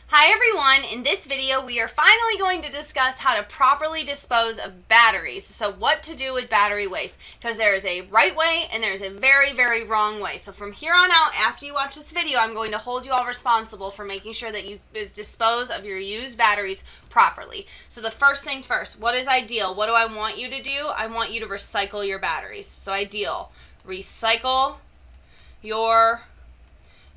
Hi everyone, in this video we are finally going to discuss how to properly dispose of batteries. So what to do with battery waste, because there is a right way and there is a very, very wrong way. So from here on out, after you watch this video, I'm going to hold you all responsible for making sure that you dispose of your used batteries properly. So the first thing first, what is ideal? What do I want you to do? I want you to recycle your batteries. So ideal, recycle your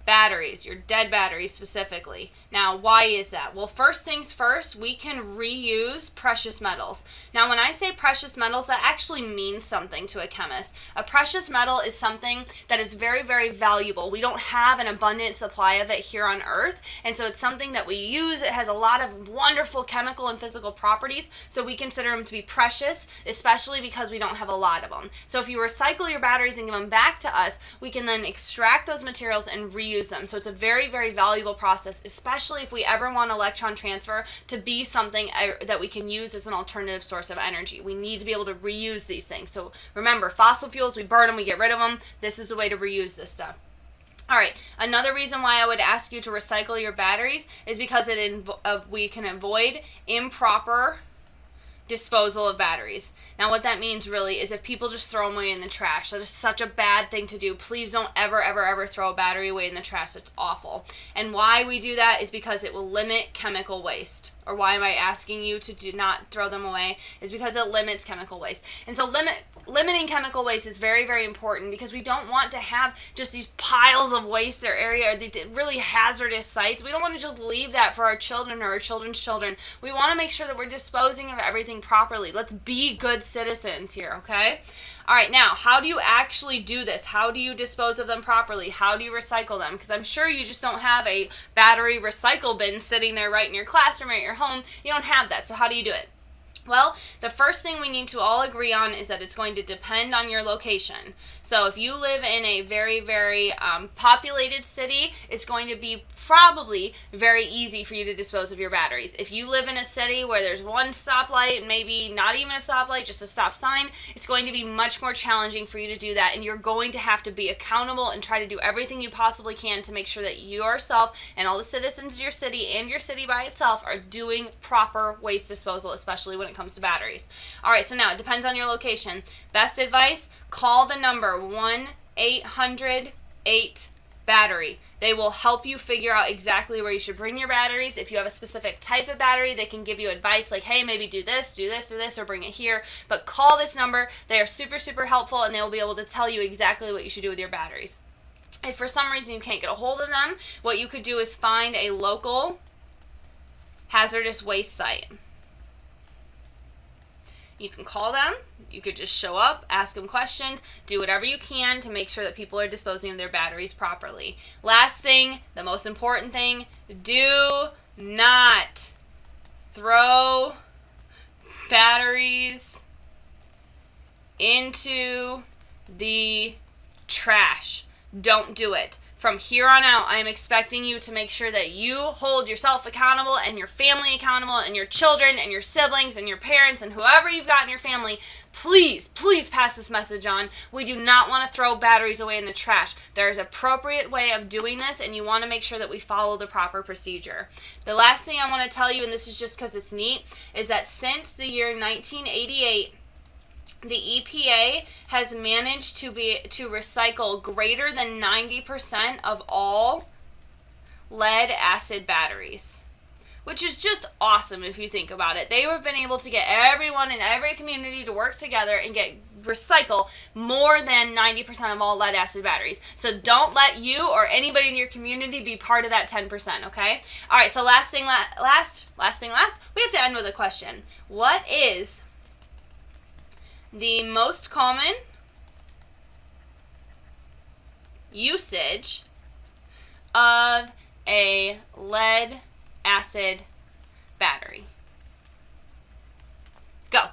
batteries, your dead batteries specifically. Now, why is that? Well, first things first, we can reuse precious metals. Now, when I say precious metals, that actually means something to a chemist. A precious metal is something that is very, very valuable. We don't have an abundant supply of it here on Earth, and so it's something that we use. It has a lot of wonderful chemical and physical properties, so we consider them to be precious, especially because we don't have a lot of them. So if you recycle your batteries and give them back to us, we can then extract those materials and reuse them. So it's a very, very valuable process, especially if we ever want electron transfer to be something that we can use as an alternative source of energy. We need to be able to reuse these things. So remember, fossil fuels, we burn them, we get rid of them. This is the way to reuse this stuff. All right, another reason why I would ask you to recycle your batteries is because we can avoid improper disposal of batteries. Now what that means really is if people just throw them away in the trash. That is such a bad thing to do. Please don't ever throw a battery away in the trash. It's awful. And why we do that is because it will limit chemical waste. Or why am I asking you to do not throw them away is because it limits chemical waste. And so limiting chemical waste is very, very important because we don't want to have just these piles of waste or area, or the really hazardous sites. We don't want to just leave that for our children or our children's children. We want to make sure that we're disposing of everything properly. Let's be good citizens here, okay? All right, now, how do you actually do this? How do you dispose of them properly? How do you recycle them? Because I'm sure you just don't have a battery recycle bin sitting there right in your classroom or at your home. You don't have that, so how do you do it? Well, the first thing we need to all agree on is that it's going to depend on your location. So if you live in a very, very populated city, it's going to be probably very easy for you to dispose of your batteries. If you live in a city where there's one stoplight, maybe not even a stoplight, just a stop sign, it's going to be much more challenging for you to do that, and you're going to have to be accountable and try to do everything you possibly can to make sure that yourself and all the citizens of your city and your city by itself are doing proper waste disposal, especially when it comes to batteries. All right, so now it depends on your location. Best advice, call the number 1-800-8-BATTERY. They will help you figure out exactly where you should bring your batteries. If you have a specific type of battery, they can give you advice like, hey, maybe do this, or bring it here. But call this number. They are super, super helpful, and they will be able to tell you exactly what you should do with your batteries. If for some reason you can't get a hold of them, what you could do is find a local hazardous waste site. You can call them, you could just show up, ask them questions, do whatever you can to make sure that people are disposing of their batteries properly. Last thing, the most important thing, do not throw batteries into the trash. Don't do it. From here on out, I am expecting you to make sure that you hold yourself accountable and your family accountable and your children and your siblings and your parents and whoever you've got in your family. Please, please pass this message on. We do not want to throw batteries away in the trash. There is an appropriate way of doing this, and you want to make sure that we follow the proper procedure. The last thing I want to tell you, and this is just because it's neat, is that since the year 1988, the EPA has managed to recycle greater than 90% of all lead acid batteries, which is just awesome if you think about it. They have been able to get everyone in every community to work together and recycle more than 90% of all lead acid batteries. So don't let you or anybody in your community be part of that 10%, okay? All right, so last thing last, we have to end with a question. What is the most common usage of a lead acid battery? Go.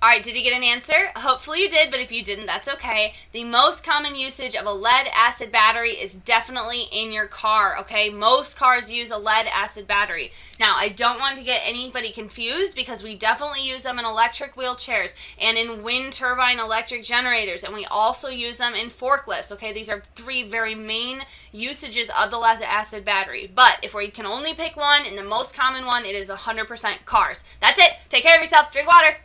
All right, did you get an answer? Hopefully you did, but if you didn't, that's okay. The most common usage of a lead-acid battery is definitely in your car, okay? Most cars use a lead-acid battery. Now, I don't want to get anybody confused because we definitely use them in electric wheelchairs and in wind turbine electric generators, and we also use them in forklifts, okay? These are three very main usages of the lead-acid battery. But if we can only pick one, and the most common one, it is 100% cars. That's it. Take care of yourself. Drink water.